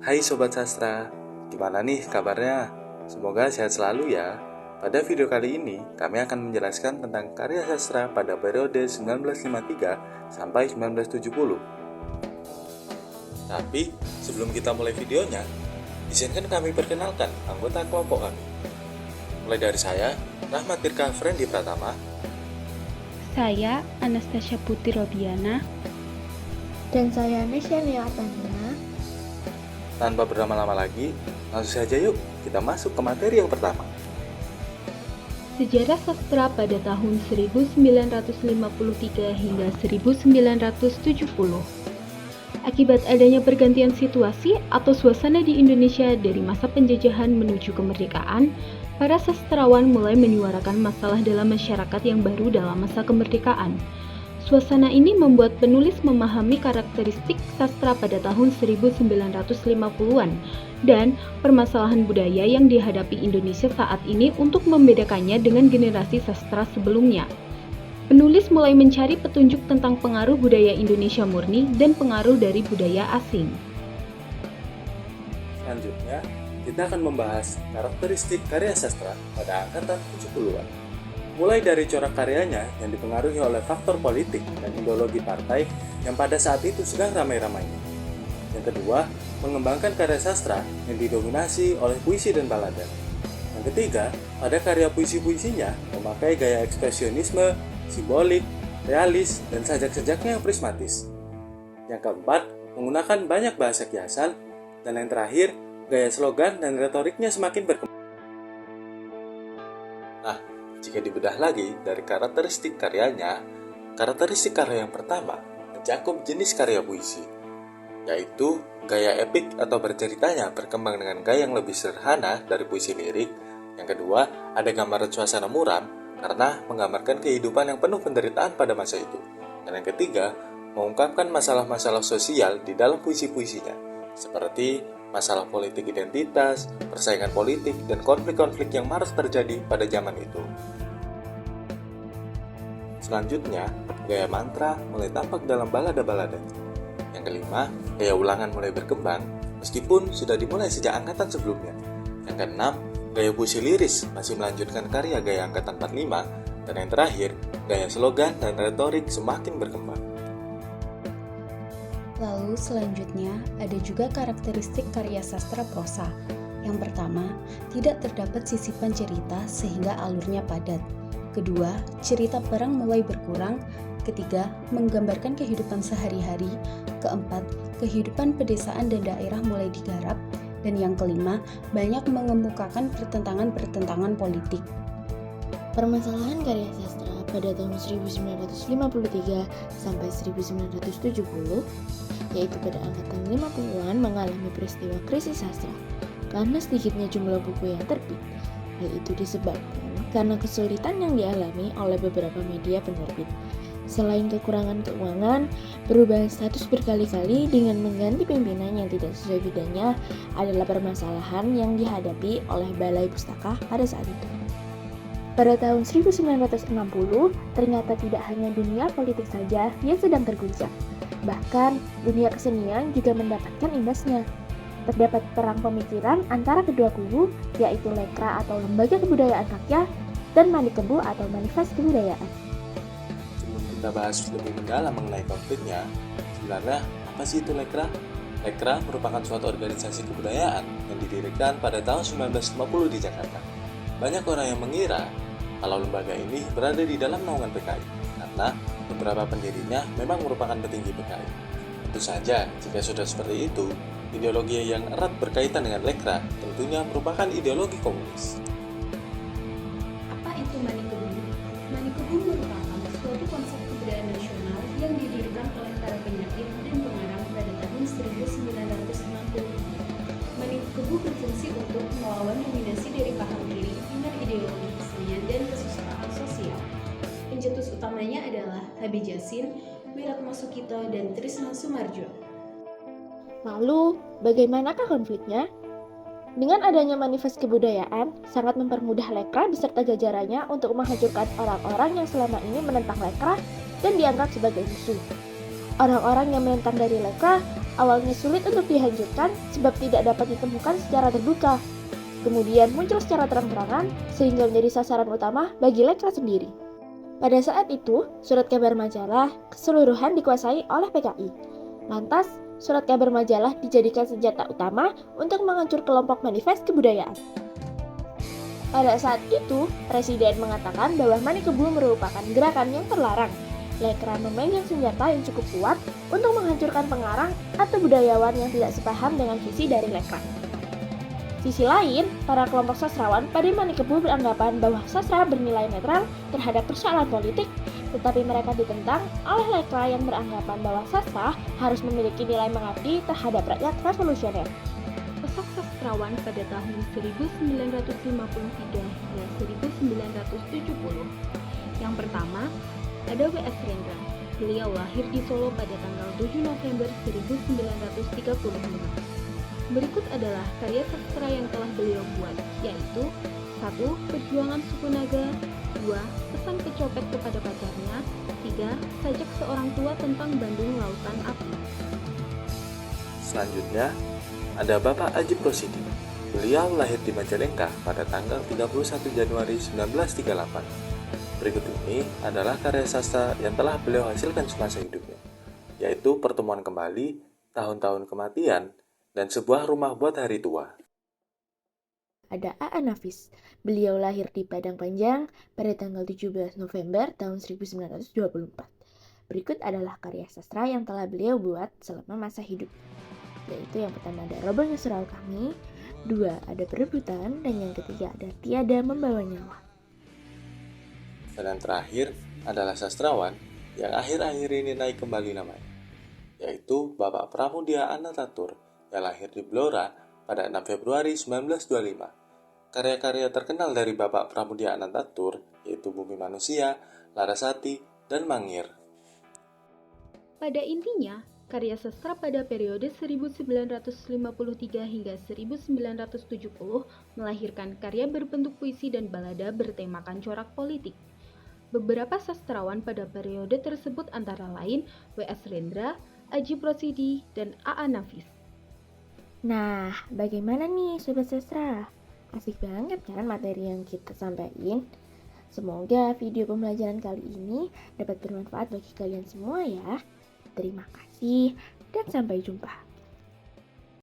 Hai Sobat Sastra, gimana nih kabarnya? Semoga sehat selalu ya. Pada video kali ini, kami akan menjelaskan tentang karya sastra pada periode 1953 sampai 1970. Tapi, sebelum kita mulai videonya, izinkan kami perkenalkan anggota kelompok kami. Mulai dari saya, Rahmat Tirka Frendi Pratama. Saya Anastasia Putri Robiana. Dan saya Nesya Neatandina. Tanpa berlama-lama lagi, langsung saja yuk kita masuk ke materi yang pertama. Sejarah sastra pada tahun 1953 hingga 1970. Akibat adanya pergantian situasi atau suasana di Indonesia dari masa penjajahan menuju kemerdekaan, para sastrawan mulai menyuarakan masalah dalam masyarakat yang baru dalam masa kemerdekaan. Suasana ini membuat penulis memahami karakteristik sastra pada tahun 1950-an dan permasalahan budaya yang dihadapi Indonesia saat ini untuk membedakannya dengan generasi sastra sebelumnya. Penulis mulai mencari petunjuk tentang pengaruh budaya Indonesia murni dan pengaruh dari budaya asing. Selanjutnya, kita akan membahas karakteristik karya sastra pada angkatan 70-an. Mulai dari corak karyanya yang dipengaruhi oleh faktor politik dan ideologi partai yang pada saat itu sedang ramai-ramainya. Yang kedua, mengembangkan karya sastra yang didominasi oleh puisi dan balada. Yang ketiga, pada karya puisi-puisinya memakai gaya ekspresionisme, simbolik, realis, dan sajak-sajaknya yang prismatis. Yang keempat, menggunakan banyak bahasa kiasan. Dan yang terakhir, gaya slogan dan retoriknya semakin berkembang. Nah, jika dibedah lagi dari karakteristik karyanya, karakteristik karya yang pertama mencakup jenis karya puisi, yaitu gaya epik atau berceritanya berkembang dengan gaya yang lebih sederhana dari puisi lirik. Yang kedua, ada gambaran suasana muram karena menggambarkan kehidupan yang penuh penderitaan pada masa itu. Dan yang ketiga, mengungkapkan masalah-masalah sosial di dalam puisi-puisinya, seperti masalah politik identitas, persaingan politik, dan konflik-konflik yang marak terjadi pada zaman itu. Selanjutnya, gaya mantra mulai tampak dalam balada-balada. Yang kelima, gaya ulangan mulai berkembang, meskipun sudah dimulai sejak angkatan sebelumnya. Yang keenam, gaya puisi liris masih melanjutkan karya gaya angkatan 45, dan yang terakhir, gaya slogan dan retorik semakin berkembang. Lalu selanjutnya ada juga karakteristik karya sastra prosa. Yang pertama, tidak terdapat sisipan cerita sehingga alurnya padat. Kedua, cerita perang mulai berkurang. Ketiga, menggambarkan kehidupan sehari-hari. Keempat, kehidupan pedesaan dan daerah mulai digarap. Dan yang kelima, banyak mengemukakan pertentangan-pertentangan politik. Permasalahan karya sastra pada tahun 1953 sampai 1970, yaitu pada angkatan 50-an mengalami peristiwa krisis sastra karena sedikitnya jumlah buku yang terbit, yaitu disebabkan karena kesulitan yang dialami oleh beberapa media penerbit. Selain kekurangan keuangan, perubahan status berkali-kali dengan mengganti pimpinan yang tidak sesuai bidangnya adalah permasalahan yang dihadapi oleh Balai Pustaka pada saat itu. Pada tahun 1960, ternyata tidak hanya dunia politik saja yang sedang terguncang. Bahkan, dunia kesenian juga mendapatkan imbasnya. Terdapat perang pemikiran antara kedua kubu, yaitu Lekra atau Lembaga Kebudayaan Rakyat dan Manikebu atau Manifest Kebudayaan. Sebelum kita bahas lebih mendalam mengenai konfliknya, sebenarnya apa sih itu Lekra? Lekra merupakan suatu organisasi kebudayaan yang didirikan pada tahun 1950 di Jakarta. Banyak orang yang mengira kalau lembaga ini berada di dalam naungan PKI, karena beberapa pendirinya memang merupakan petinggi PKI. Tentu saja, jika sudah seperti itu, ideologi yang erat berkaitan dengan Lekra tentunya merupakan ideologi komunis. Apa itu Manikebu? Manikebu merupakan suatu konsep kebudayaan nasional yang didirikan oleh para penyair dan pengarang pada tahun 1960. Manikebu berfungsi untuk melawan dominasi dari paham kiri dengan ideologi kesenian dan kesusahan sosial. Pencetus utamanya adalah Habib Yasin, Wiratma Sukito, dan Trisno Soemardjo. Lalu, bagaimanakah konfliknya? Dengan adanya manifest kebudayaan, sangat mempermudah Lekra beserta jajarannya untuk menghancurkan orang-orang yang selama ini menentang Lekra dan dianggap sebagai musuh. Orang-orang yang menentang dari Lekra awalnya sulit untuk dihancurkan sebab tidak dapat ditemukan secara terbuka. Kemudian muncul secara terang-terangan sehingga menjadi sasaran utama bagi Lekra sendiri. Pada saat itu, surat kabar majalah keseluruhan dikuasai oleh PKI. Lantas, surat kabar majalah dijadikan senjata utama untuk menghancur kelompok manifest kebudayaan. Pada saat itu, Presiden mengatakan bahwa Mani Kebo merupakan gerakan yang terlarang. Lekra memegang senjata yang cukup kuat untuk menghancurkan pengarang atau budayawan yang tidak sepaham dengan visi dari Lekra. Sisi lain, para kelompok sastrawan pada Mani Kebo beranggapan bahwa sastra bernilai netral terhadap persoalan politik, tetapi mereka ditentang oleh Lekra yang beranggapan bahwa sastra harus memiliki nilai mengabdi terhadap rakyat revolusioner. Sosok sastrawan pada tahun 1953 hingga 1970. Yang pertama, ada W.S. Rendra. Beliau lahir di Solo pada tanggal 7 November 1935. Berikut adalah karya sastra yang telah beliau buat, yaitu 1. Perjuangan Suku Naga, 2. Pesan kecopet kepada pacarnya, 3. Sajak seorang tua tentang Bandung Lautan Api. Selanjutnya, ada Bapak Aji Prosidi. Beliau lahir di Majalengka pada tanggal 31 Januari 1938. Berikut ini adalah karya sastra yang telah beliau hasilkan semasa hidupnya, yaitu Pertemuan Kembali, Tahun-tahun Kematian, dan Sebuah Rumah Buat Hari Tua. Ada A.A. Nafis. Beliau lahir di Padang Panjang pada tanggal 17 November tahun 1924. Berikut adalah karya sastra yang telah beliau buat selama masa hidup. Yaitu yang pertama ada Robohnya Surau Kami, 2 ada Perebutan, dan yang ketiga ada Tiada Membawa Nyawa. Dan yang terakhir adalah sastrawan yang akhir-akhir ini naik kembali namanya, yaitu Bapak Pramudia Anantatur yang lahir di Blora pada 6 Februari 1925. Karya-karya terkenal dari Bapak Pramudia Anantatur yaitu Bumi Manusia, Larasati, dan Mangir. Pada intinya, karya sastra pada periode 1953 hingga 1970 melahirkan karya berbentuk puisi dan balada bertemakan corak politik. Beberapa sastrawan pada periode tersebut antara lain W.S. Rendra, Aji Prosidi, dan A.A. Nafis. Nah, bagaimana nih Sobat Sastra? Asik banget kan materi yang kita sampaikan? Semoga video pembelajaran kali ini dapat bermanfaat bagi kalian semua ya. Terima kasih dan sampai jumpa.